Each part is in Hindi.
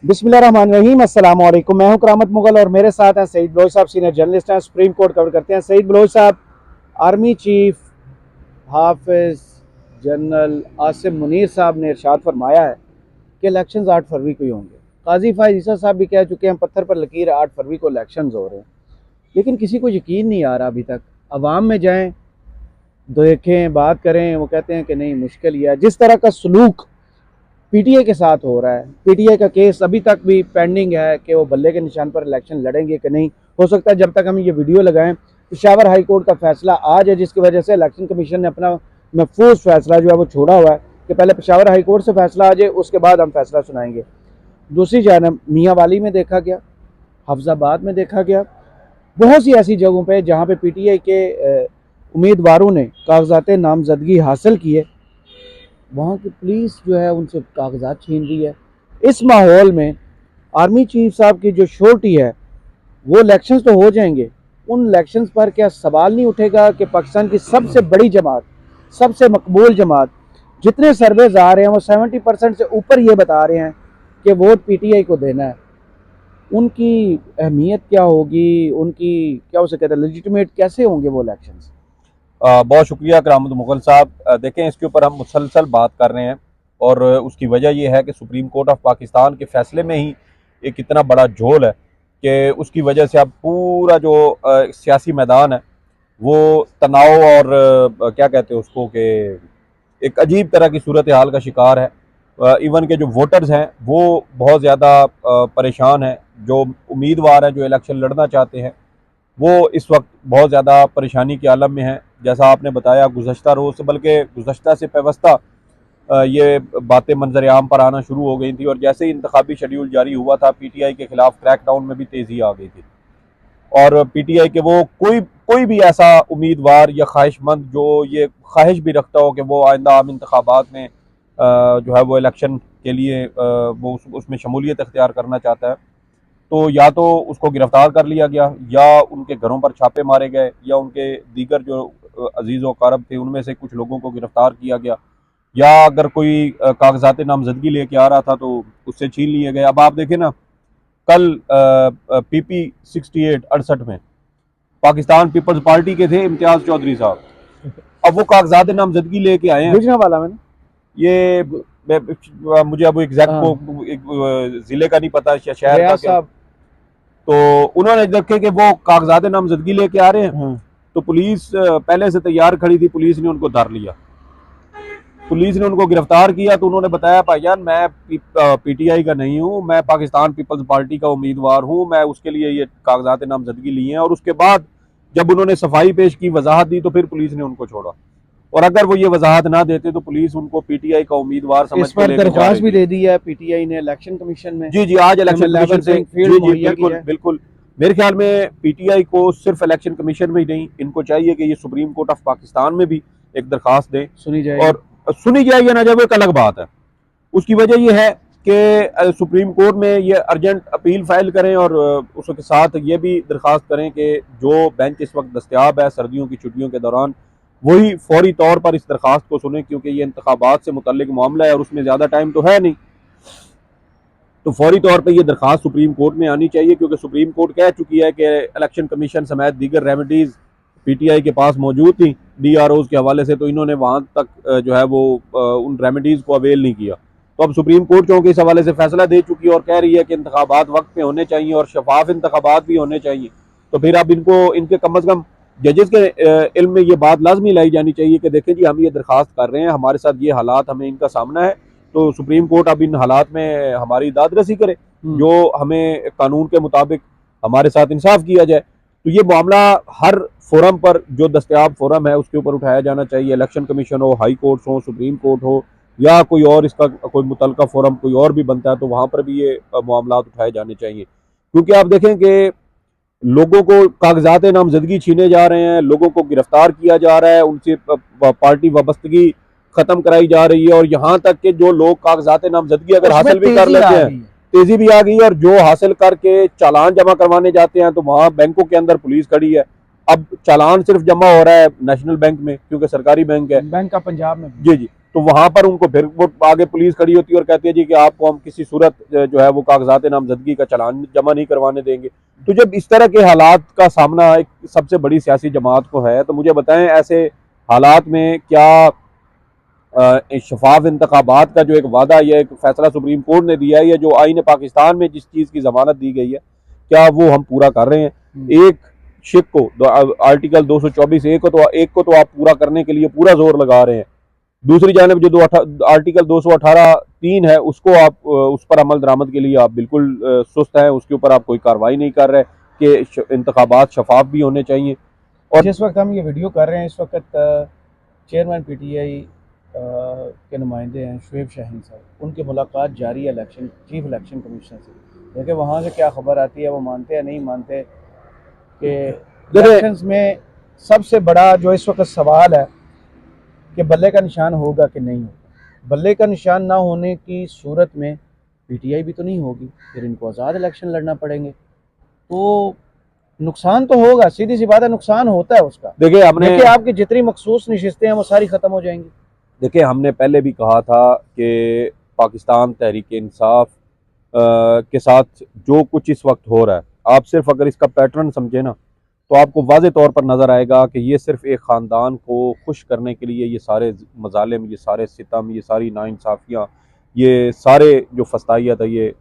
बिस्मिल्लाहिर्रहमानिर्रहीम, अस्सलाम वालेकुम। मैं हूं करामत मुगल और मेरे साथ हैं सईद बलोच साहब, सीनियर जर्नलिस्ट हैं, सुप्रीम कोर्ट कवर करते हैं। सईद बलोच साहब, आर्मी चीफ हाफिज जनरल आसिम मुनीर साहब ने इरशाद फरमाया है कि इलेक्शंस 8 फरवरी को ही होंगे। काजी फायज ईसा साहब भी कह चुके हैं, पत्थर पर लकीर, 8 फरवरी को इलेक्शंस हो रहे हैं। लेकिन किसी को यकीन नहीं आ रहा अभी तक। अवाम में जाएँ, देखें, बात करें, वो कहते हैं कि नहीं, मुश्किल ही है। जिस तरह का सलूक पीटीआई के साथ हो रहा है, पीटीआई का केस अभी तक भी पेंडिंग है कि वो बल्ले के निशान पर इलेक्शन लड़ेंगे कि नहीं। हो सकता है जब तक हम ये वीडियो लगाएं पेशावर हाई कोर्ट का फैसला आ जाए, जिसकी वजह से इलेक्शन कमीशन ने अपना महफूज फैसला जो है वो छोड़ा हुआ है कि पहले पेशावर हाई कोर्ट से फैसला आ जाए, उसके बाद हम फैसला सुनाएंगे। दूसरी जानब मियाँ वाली में देखा गया, हफ्जाबाद में देखा गया, बहुत सी ऐसी जगहों पर जहाँ पर पीटीआई के उम्मीदवारों ने कागजात नामजदगी हासिल किए, वहाँ की पुलिस जो है उनसे कागजात छीन रही है। इस माहौल में आर्मी चीफ साहब की जो श्योरिटी है, वो इलेक्शंस तो हो जाएंगे, उन इलेक्शंस पर क्या सवाल नहीं उठेगा कि पाकिस्तान की सबसे बड़ी जमात, सबसे मकबूल जमात, जितने सर्वेज आ रहे हैं वो 70% से ऊपर ये बता रहे हैं कि वोट पीटीआई को देना है। उनकी अहमियत क्या होगी, उनकी क्या उसे कहते हैं, लेजिटिमेट कैसे होंगे वो इलेक्शंस? बहुत शुक्रिया करामत मुगल साहब। देखें, इसके ऊपर हम मुसलसल बात कर रहे हैं और उसकी वजह यह है कि सुप्रीम कोर्ट ऑफ पाकिस्तान के फैसले में ही एक इतना बड़ा झोल है कि उसकी वजह से अब पूरा जो सियासी मैदान है वो तनाव और क्या कहते हैं उसको कि एक अजीब तरह की सूरत हाल का शिकार है। इवन के जो वोटर्स हैं वो बहुत ज़्यादा परेशान हैं। जो उम्मीदवार हैं जो इलेक्शन लड़ना चाहते हैं वो इस वक्त बहुत ज़्यादा परेशानी के आलम में हैं। जैसा आपने बताया, गुज़श्ता रोज़ से, बल्कि गुज़श्ता से पेवस्ता ये बातें मंजर आम पर आना शुरू हो गई थी और जैसे ही इंतखाबी शेड्यूल जारी हुआ था, पीटीआई के खिलाफ क्रैकडाउन में भी तेज़ी आ गई थी और पीटीआई के वो कोई भी ऐसा उम्मीदवार या ख्वाहिशमंद जो ये ख्वाहिश भी रखता हो कि वो आइंदा आम इंतखाबात में जो है वो इलेक्शन के लिए वो उसमें शमूलियत अख्तियार करना चाहता है, तो या तो उसको गिरफ्तार कर लिया गया, या उनके घरों पर छापे मारे गए, या उनके दीगर जो अजीज़ व क़ारब थे उनमें से कुछ लोगों को गिरफ्तार किया गया, या अगर कोई कागजात नामजदगी लेके आ रहा था तो उससे छीन लिए गए। अब आप देखें ना, कल पीपी 68 में पाकिस्तान पीपल्स पार्टी के थे इम्तियाज चौधरी साहब, अब वो कागजात नामजदगी लेके आए हैं। गुजरांवाला में ये मुझे अब एग्जैक्ट को एक जिले का नहीं पता, शहर का क्या, तो उन्होंने देखे कि वो कागजात नामजदगी लेके आ रहे हैं, तो पुलिस पहले से तैयार खड़ी थी, पुलिस ने उनको धर लिया, पुलिस ने उनको गिरफ्तार किया। तो उन्होंने बताया, भाईजान मैं पीटीआई का नहीं हूँ, मैं पाकिस्तान पीपल्स पार्टी का उम्मीदवार हूँ, मैं उसके लिए ये कागजात नामजदगी लिए हैं। और उसके बाद जब उन्होंने सफाई पेश की, वजाहत दी, तो फिर पुलिस ने उनको छोड़ा। और अगर वो ये वजाहत ना देते तो पुलिस उनको पीटीआई का उम्मीदवार समझ के लेके दरख्वास्त भी दे दी है पीटीआई ने इलेक्शन कमीशन में। जी, आज इलेक्शन कमीशन से, जी बिल्कुल बिल्कुल। मेरे ख्याल में पीटीआई को सिर्फ इलेक्शन कमीशन में ही नहीं, इनको चाहिए कि ये सुप्रीम कोर्ट ऑफ पाकिस्तान में भी एक दरखास्त दें, सुनी जाए, और सुनी जाए या ना जाए वो एक अलग बात है। उसकी वजह यह है कि सुप्रीम कोर्ट में ये अर्जेंट अपील फाइल करें और उसके साथ ये भी दरखास्त करें कि जो बेंच इस वक्त दस्तयाब है सर्दियों की छुट्टियों के दौरान, वही फौरी तौर पर इस दरखास्त को सुने, क्योंकि ये इंतखाबात से मुतल्लिक मामला है और उसमें ज़्यादा टाइम तो है नहीं। तो फौरी तौर पर यह दरखास्त सुप्रीम कोर्ट में आनी चाहिए, क्योंकि सुप्रीम कोर्ट कह चुकी है कि इलेक्शन कमीशन समेत दीगर रेमेडीज़ पीटीआई के पास मौजूद थी डीआरओज़ के हवाले से, तो इन्होंने वहाँ तक जो है वो उन रेमेडीज़ को अवेल नहीं किया। तो अब सुप्रीम कोर्ट चूँकि इस हवाले से फैसला दे चुकी है और कह रही है कि इंतखाबात वक्त पे होने चाहिए और शफाफ इंतखाबात भी होने चाहिए, तो फिर अब इनको, इनके कम अज़ कम जजेस के इल्म में ये बात लाजमी लाई जानी चाहिए कि देखें जी, हम ये दरखास्त कर रहे हैं, हमारे साथ ये हालात, हमें इनका सामना है, तो सुप्रीम कोर्ट अब इन हालात में हमारी दादरसी करे, जो हमें कानून के मुताबिक हमारे साथ इंसाफ किया जाए। तो ये मामला हर फोरम पर, जो दस्तयाब फोरम है उसके ऊपर उठाया जाना चाहिए। इलेक्शन कमीशन हो, हाई कोर्ट हो, सुप्रीम कोर्ट हो, या कोई और इसका कोई मुतलका फोरम कोई और भी बनता है, तो वहाँ पर भी ये मामला उठाए जाने चाहिए। क्योंकि आप देखें कि लोगों को कागजात नामजदगी छीने जा रहे हैं, लोगों को गिरफ्तार किया जा रहा है, उनसे पार्टी वाबस्तगी खत्म कराई जा रही है, और यहाँ तक कि जो लोग कागजात नामजदगी अगर हासिल भी कर लेते हैं, तेजी भी आ गई, और जो हासिल करके चालान जमा करवाने जाते हैं तो वहाँ बैंकों के अंदर पुलिस खड़ी है। अब चालान सिर्फ जमा हो रहा है नेशनल बैंक में, क्योंकि सरकारी बैंक है, बैंक का पंजाब में, जी जी, तो वहां पर उनको फिर वो आगे पुलिस खड़ी होती है और कहती है जी कि आपको हम किसी सूरत जो है वो कागजात नामजदगी का चालान जमा नहीं करवाने देंगे। तो जब इस तरह के हालात का सामना एक सबसे बड़ी सियासी जमात को है, तो मुझे बताएं ऐसे हालात में क्या शफाफ इंतखाबात का जो एक वादा या एक फैसला सुप्रीम कोर्ट ने दिया है या जो आईन पाकिस्तान में जिस चीज़ की जमानत दी गई है, क्या वो हम पूरा कर रहे हैं? एक शिक को आर्टिकल 224 एक को तो आप पूरा करने के लिए पूरा जोर लगा रहे हैं, दूसरी जानब जो आर्टिकल 218(3) है उसको आप उस पर अमल दरामद के लिए आप बिल्कुल सुस्त हैं, उसके ऊपर आप कोई कार्रवाई नहीं कर रहे कि इंतखाबात शफाफ भी होने चाहिए। और जिस वक्त हम ये वीडियो कर रहे हैं इस वक्त चेयरमैन पीटीआई के नुमाइंदे हैं शुएब शाहीन साहब, उनकी मुलाकात जारी है चीफ इलेक्शन कमीशनर से। देखिए वहाँ से क्या खबर आती है, वो मानते या नहीं मानते कि इलेक्शंस में सबसे बड़ा जो इस वक्त सवाल है कि बल्ले का निशान होगा कि नहीं होगा। बल्ले का निशान ना होने की सूरत में पीटीआई भी तो नहीं होगी, फिर इनको आज़ाद इलेक्शन लड़ना पड़ेंगे, तो नुकसान तो होगा, सीधी सी बात है, नुकसान होता है उसका। देखिए आपकी जितनी मखसूस नशिस्तें हैं वो सारी ख़त्म हो जाएंगी। देखिए हमने पहले भी कहा था कि पाकिस्तान तहरीक इंसाफ के साथ जो कुछ इस वक्त हो रहा है, आप सिर्फ अगर इसका पैटर्न समझे ना तो आपको वाज़े तौर पर नज़र आएगा कि ये सिर्फ एक ख़ानदान को खुश करने के लिए ये सारे मजालिम, ये सारे सितम, ये सारी नाइंसाफ़ियाँ, ये सारे जो फस्तायत है ये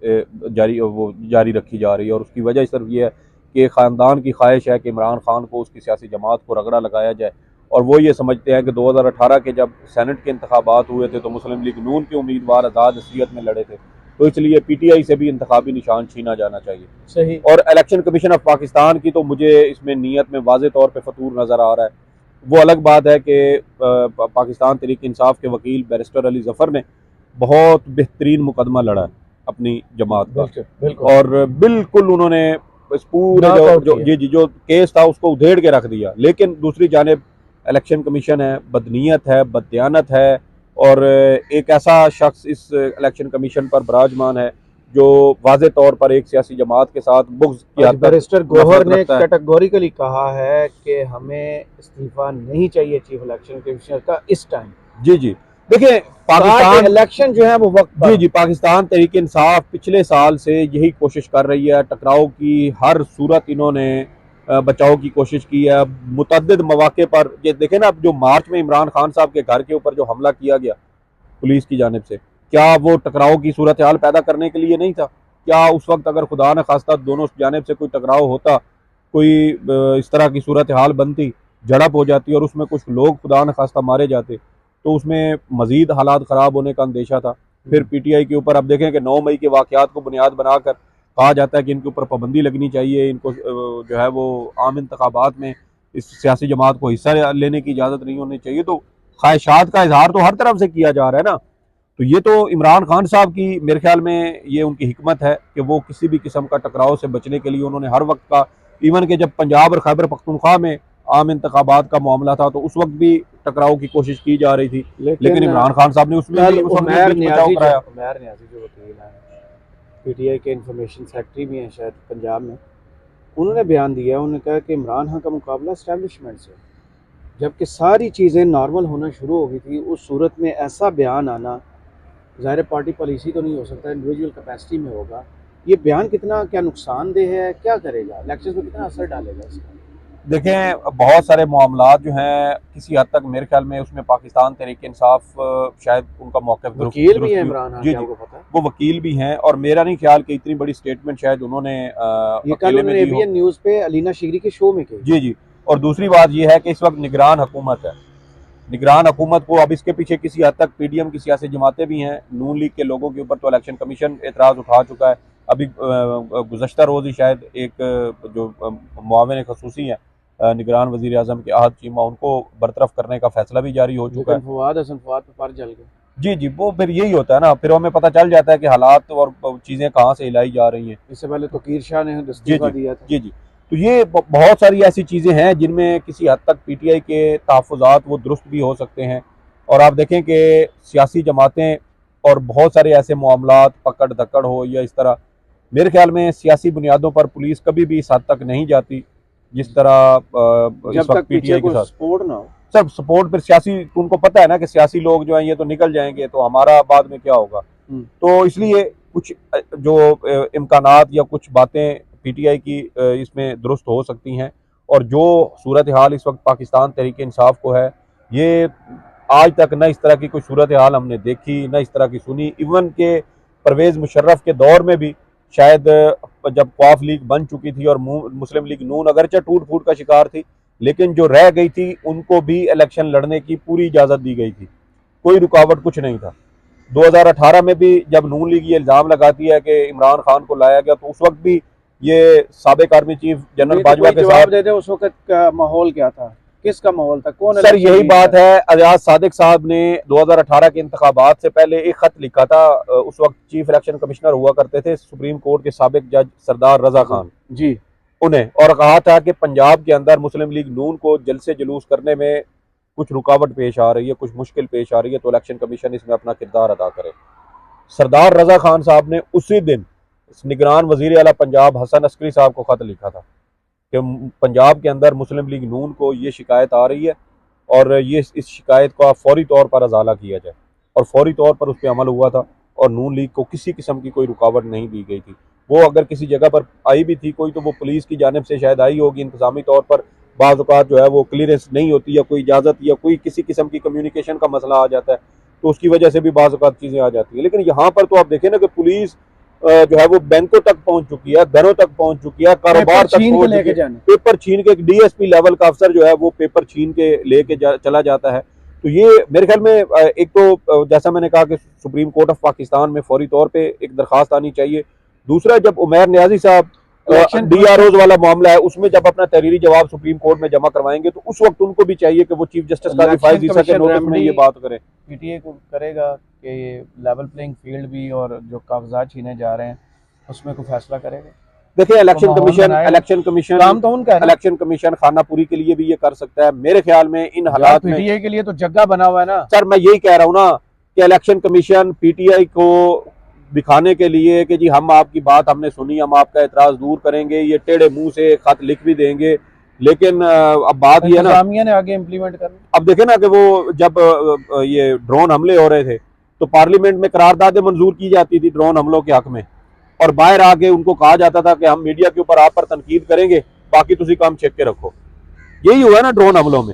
जारी रखी जा रही है। और उसकी वजह सिर्फ ये है कि ख़ानदान की ख्वाहिश है कि इमरान खान को उसकी सियासी जमात को रगड़ा लगाया जाए। और वो ये समझते हैं कि 2018 के जब सेनेट के इंतखाबात हुए थे तो मुस्लिम लीग नून के उम्मीदवार आज़ाद असलियत में लड़े थे, तो इसलिए पीटीआई से भी इंतखाबी निशान छीना जाना चाहिए। सही। और इलेक्शन कमीशन ऑफ पाकिस्तान की तो मुझे इसमें नीयत में वाज़े तौर पे फतूर नज़र आ रहा है। वो अलग बात है कि पाकिस्तान तहरीक इंसाफ के वकील बैरिस्टर अली जफ़र ने बहुत बेहतरीन मुकदमा लड़ा है अपनी जमात का, और बिल्कुल उन्होंने इस पूरे जो केस था उसको उधेड़ के रख दिया। लेकिन दूसरी जानिब इलेक्शन कमीशन है, बदनीयत है, बददियानत है, और एक ऐसा शख्स इस इलेक्शन कमीशन पर बराजमान है जो वाज़े तौर पर एक सियासी जमात के साथ बुग़्ज़ की बैरिस्टर गौहर ने कैटेगोरिकली कहा है कि हमें इस्तीफा नहीं चाहिए चीफ इलेक्शन कमिश्नर का इस टाइम। जी जी, देखिए पाकिस्तान इलेक्शन जो है वो वक्त जी जी, पाकिस्तान तहरीक इंसाफ पिछले साल से यही कोशिश कर रही है, टकराव की हर सूरत इन्होंने बचाव की कोशिश की है मुतअद्दिद मौके पर। ये देखें ना, अब जो मार्च में इमरान खान साहब के घर के ऊपर जो हमला किया गया पुलिस की जानिब से, क्या वो टकराव की सूरत हाल पैदा करने के लिए नहीं था? क्या उस वक्त अगर खुदा न खास्ता दोनों जानिब से कोई टकराव होता, कोई इस तरह की सूरत हाल बनती, झड़प हो जाती और उसमें कुछ लोग खुदा न खास्ता मारे जाते, तो उसमें मजीद हालात ख़राब होने का अंदेशा था। फिर पीटीआई के ऊपर अब देखें कि 9 मई के वाक़यात को बुनियाद बनाकर कहा जाता है कि इनके ऊपर पाबंदी लगनी चाहिए, इनको जो है वो आम इंतखाबात में इस सियासी जमात को हिस्सा लेने की इजाज़त नहीं होनी चाहिए। तो ख्वाहिशात का इजहार तो हर तरफ से किया जा रहा है ना। तो ये तो इमरान खान साहब की मेरे ख्याल में ये उनकी हिकमत है कि वो किसी भी किस्म का टकराव से बचने के लिए उन्होंने हर वक्त का, इवन के जब पंजाब और खैबर पख्तूनख्वा में आम इंतखाबात का मामला था तो उस वक्त भी टकराव की कोशिश की जा रही थी, लेकिन इमरान खान साहब ने उसमें उमैर नियाज़ी जो वकील हैं, पीटीआई के इंफॉर्मेशन सेक्रेटरी भी हैं शायद पंजाब में, उन्होंने बयान दिया, उन्होंने कहा कि इमरान खान का मुकाबला एस्टैब्लिशमेंट से, जबकि सारी चीज़ें नॉर्मल होना शुरू हो गई थी। उस सूरत में ऐसा बयान आना, ज़ाहिर पार्टी पॉलिसी तो नहीं हो सकता, इंडिविजुअल कैपेसिटी में होगा। ये बयान कितना क्या नुकसानदेह है, क्या करेगा, इलेक्शन में कितना असर डालेगा इसका? देखें, बहुत सारे मामलात जो हैं किसी हद तक मेरे ख्याल में उसमें पाकिस्तान तहरीक इंसाफ शायद उनका मौक़िफ़ वकील भी है इमरान खान, जी जी, वो वकील भी हैं, और मेरा नहीं ख्याल कि इतनी बड़ी स्टेटमेंट शायद उन्होंने ये कल एबीएन न्यूज़ पे अलीना शिगरी के शो में की। जी जी। और दूसरी बात ये है कि इस वक्त निगरान हुकूमत है, निगरान हुकूमत को अब इसके पीछे किसी हद तक पीडीएम की सियासी जमातें भी हैं, नून लीग के लोगों के ऊपर तो इलेक्शन कमीशन एतराज़ उठा चुका है। अभी गुज़श्ता रोज़ ही शायद एक जो मुआविन खसूसी हैं निगरान वज़ीर आज़म के आहद चीमा, उनको बरतरफ करने का फैसला भी जारी हो चुका है। फवाद हसन फवाद पे पर जल गए। जी जी, वो फिर यही होता है ना, फिर हमें पता चल जाता है कि हालात और चीज़ें कहाँ से हिलाई जा रही हैं। इससे पहले तो कीर शाह ने इस्तीफा दिया था। जी जी, तो ये बहुत सारी ऐसी चीज़ें हैं जिनमें किसी हद तक पीटीआई के तहफ़्फ़ुज़ात वो दुरुस्त भी हो सकते हैं। और आप देखें कि सियासी जमातें और बहुत सारे ऐसे मामलात पकड़ धक्कड़ हो या इस तरह, मेरे ख्याल में सियासी बुनियादों पर पुलिस कभी भी इस हद तक नहीं जाती जिस तरह जब तक पीटीआई के साथ सपोर्ट ना हो। सब सपोर्ट, फिर सियासी, उनको पता है ना कि सियासी लोग जो हैं ये तो निकल जाएंगे तो हमारा बाद में क्या होगा। तो इसलिए कुछ जो इम्कानात या कुछ बातें पीटीआई की इसमें दुरुस्त हो सकती हैं, और जो सूरत हाल इस वक्त पाकिस्तान तहरीक इंसाफ को है, ये आज तक न इस तरह की कोई सूरत हाल हमने देखी, न इस तरह की सुनी। इवन के परवेज़ मुशर्रफ के दौर में भी शायद जब क्वाफ लीग बन चुकी थी और मुस्लिम लीग नून अगरचे टूट फूट का शिकार थी, लेकिन जो रह गई थी उनको भी इलेक्शन लड़ने की पूरी इजाज़त दी गई थी, कोई रुकावट कुछ नहीं था। 2018 में भी जब नून लीग ये इल्ज़ाम लगाती है कि इमरान खान को लाया गया, तो उस वक्त भी ये साबिक आर्मी चीफ जनरल बाजवा के साथ देते उस वक्त का माहौल क्या था, किसका माहौल था, कौन? सर यही बात है, अजाज सादिक साहब ने 2018 के इंतखाबात से पहले एक खत लिखा था, उस वक्त चीफ इलेक्शन कमिश्नर हुआ करते थे सुप्रीम कोर्ट के साबिक जज सरदार रजा खान जी, उन्हें, और कहा था कि पंजाब के अंदर मुस्लिम लीग नून को जलसे जुलूस करने में कुछ रुकावट पेश आ रही है, कुछ मुश्किल पेश आ रही है, तो इलेक्शन कमीशन इसमें अपना किरदार अदा करे। सरदार रजा खान साहब ने उसी दिन निगरान वजीर आला पंजाब हसन अस्करी साहब को खत लिखा था कि पंजाब के अंदर मुस्लिम लीग नून को ये शिकायत आ रही है और ये इस शिकायत का फौरी तौर पर अजाला किया जाए, और फौरी तौर पर उस पर अमल हुआ था और नून लीग को किसी किस्म की कोई रुकावट नहीं दी गई थी। वो अगर किसी जगह पर आई भी थी कोई, तो वो पुलिस की जानिब से शायद आई होगी इंतजामी तौर पर, बाज़ औक़ात जो है वो क्लियरेंस नहीं होती या कोई इजाज़त या कोई किसी किस्म की कम्युनिकेशन का मसला आ जाता है, तो उसकी वजह से भी बाज़ औक़ात चीज़ें आ जाती हैं। लेकिन यहाँ पर तो आप देखें ना कि पुलिस जो है वो बैंकों तक पहुंच चुकी है, घरों तक पहुंच चुकी है, कारोबार तक पहुंच चुकी है। पेपर छीन के, एक डीएसपी लेवल का अफसर जो है वो पेपर छीन के लेके चला जाता है। तो ये मेरे ख्याल में एक तो जैसा मैंने कहा कि सुप्रीम कोर्ट ऑफ पाकिस्तान में फौरी तौर पे एक दरखास्त आनी चाहिए। दूसरा, जब उमैर नियाजी साहब डीआरओज वाला मामला है उसमें जब अपना तहरीरी जवाब सुप्रीम कोर्ट में जमा करवाएंगे, तो उस वक्त उनको भी चाहिए कि वो चीफ जस्टिस काजी फायज ईसा के नोटिस में ये बात करें। पीटीए को करेगा कि ये लेवल प्लेइंग फील्ड भी और जो कागजात छीने जा रहे हैं उसमें कोई फैसला करेगा? देखिए, इलेक्शन कमीशन काम तो उनका है, इलेक्शन कमीशन खानापुरी के लिए भी ये कर सकता है मेरे ख्याल में। इन हालात में पीटीआई के लिए तो जगह बना हुआ है ना सर, मैं यही कह रहा हूँ ना कि इलेक्शन कमीशन पीटीआई को दिखाने के लिए कि जी हम आपकी बात हमने सुनी, हम आपका एतराज दूर करेंगे, ये टेढ़े मुंह से खत लिख भी देंगे, लेकिन अब बात ये है ना, ने आगे इम्प्लीमेंट करना। अब देखे ना कि वो जब ये ड्रोन हमले हो रहे थे तो पार्लियामेंट में करारदादें मंजूर की जाती थी ड्रोन हमलों के हक में, और बाहर आके उनको कहा जाता था कि हम मीडिया के ऊपर आप पर तनकीद करेंगे, बाकी तुसी काम चेक के रखो। यही हुआ ना ड्रोन हमलों में,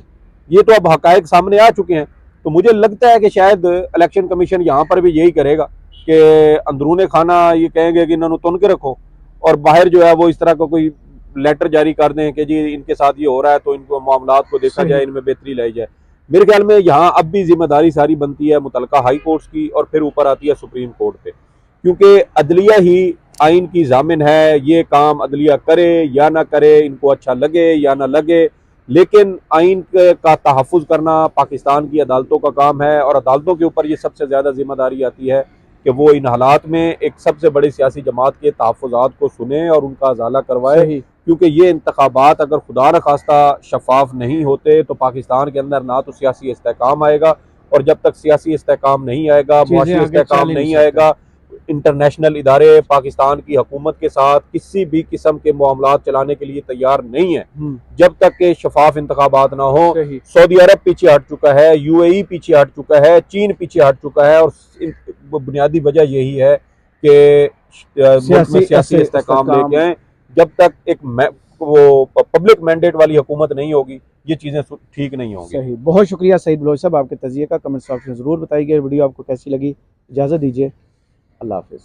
ये तो अब हकायक सामने आ चुके हैं। तो मुझे लगता है कि शायद इलेक्शन कमीशन यहाँ पर भी यही करेगा कि अंदरूने खाना ये कहेंगे कि इन्होंने तुन के रखो, और बाहर जो है वो इस तरह का कोई लेटर जारी कर दें कि जी इनके साथ ये हो रहा है तो इनको मामलात को देखा जाए, इनमें बेहतरी लाई जाए। मेरे ख्याल में यहाँ अब भी जिम्मेदारी सारी बनती है मुतलका हाई कोर्ट्स की, और फिर ऊपर आती है सुप्रीम कोर्ट पे, क्योंकि अदलिया ही आइन की जामिन है। ये काम अदलिया करे या ना करे, इनको अच्छा लगे या ना लगे, लेकिन आइन का तहफ़्फ़ुज़ करना पाकिस्तान की अदालतों का काम है, और अदालतों के ऊपर ये सबसे ज़्यादा जिम्मेदारी आती है कि वो इन हालात में एक सबसे बड़ी सियासी जमात के तहफ़्फ़ुज़ात को सुने और उनका अजाला करवाए, क्योंकि ये इंतखाबात अगर खुदा न खास्ता शफाफ नहीं होते तो पाकिस्तान के अंदर ना तो सियासी इस्तेहकाम आएगा, और जब तक सियासी इस्तेहकाम नहीं आएगा, मुआशी इस्तेहकाम नहीं आएगा, इंटरनेशनल इदारे पाकिस्तान की हुकूमत के साथ किसी भी किस्म के मामलात चलाने के लिए तैयार नहीं है जब तक के शफाफ इंतखाबात ना हो। सऊदी अरब पीछे हट चुका है, यूएई पीछे हट चुका है, चीन पीछे हट चुका है, और बुनियादी वजह यही है कि मुल्क में सियासी इस्तेहकाम लेके आए। जब तक एक वो पब्लिक मैंडेट वाली हुकूमत नहीं होगी, ये चीज़ें ठीक नहीं होंगी। सही, बहुत शुक्रिया सईद बलोच साहब आपके तज़िये का। कमेंट बॉक्स में ज़रूर बताइए वीडियो आपको कैसी लगी। इजाज़त दीजिए, अल्लाह हाफ़िज़।